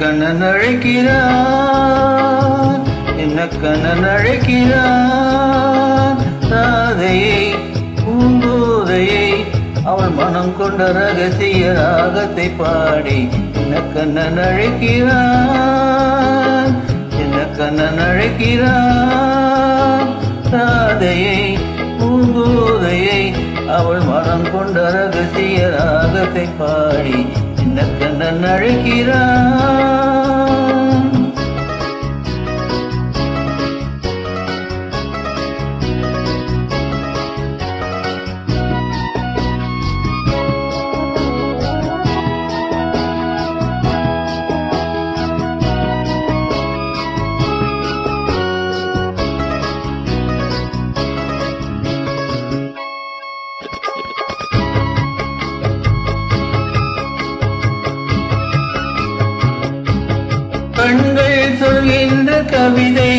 கண்ணன் அழைக்கிறான், என்ன கண்ணன் அழைக்கிறான். ராதையை பூங்கோதையை அவள் மனம் கொண்ட ரகசிய ராகத்தை பாடி என்ன கண்ணன் அழைக்கிறான், என்ன கண்ணன் அழைக்கிறான். ராதையை பூங்கோதையை அவள் மனம் கொண்ட ரகசிய ராகத்தை பாடி என்ன கண்ணன் அழைக்கிறான். கண்கள் சொல்கின்ற கவிதை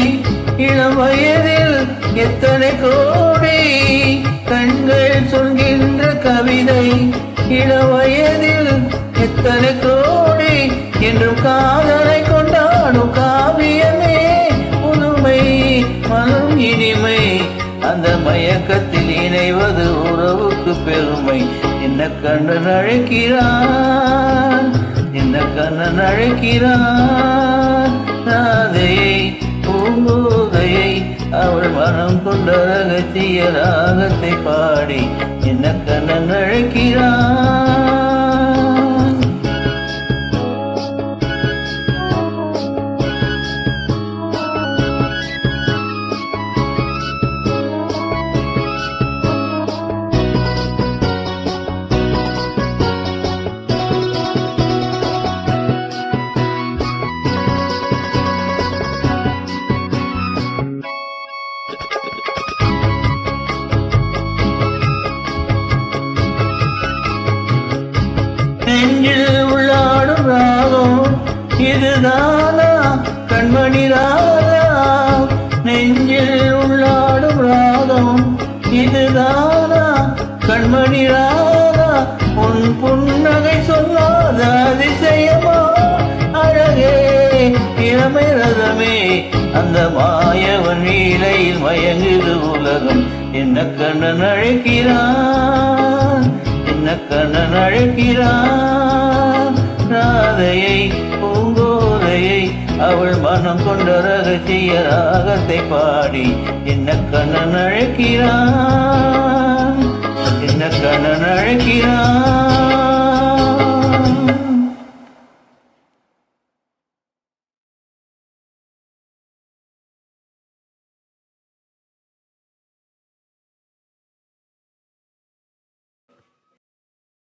இளம் வயதில் எத்தனை கோடி. கண்கள் சொல்கின்ற கவிதை இளம் வயதில் எத்தனை கோடி. என்றும் காதலை கொண்டாடும் காவியமே புதுமை மனம் இனிமை. அந்த மயக்கத்தில் இணைவது உறவுக்கு பெருமை. என்ன கண்ணன் அழைக்கிறான், என்ன கண்ணன் அழைக்கிறான். ராதையை பூங்கோதையை அவள் மனம் கொண்ட ரகசிய ராகத்தை பாடி என்ன கண்ணன் அழைக்கிறான். நெஞ்சில் உள்ளாடும் ராகம் இதுதானா கண்மணி ராதா. நெஞ்சில் உள்ளாடும் ராகம் இதுதானா கண்மணி ராதா. உன் புன்னகை சொல்லாத அதிசயமா அழகே இளமை ரதமே. அந்த மாயவன் நீலையில் மயங்குது உலகம். என்ன கண்ணன் அழைக்கிறான், என்ன கண்ணன் அழைக்கிறான். ராதையை பூங்கோதையை அவள் மனம் கொண்ட ரகசிய ராகத்தை பாடி என்ன கண்ணன் அழைக்கிறான், என்ன கண்ணன் அழைக்கிறான்.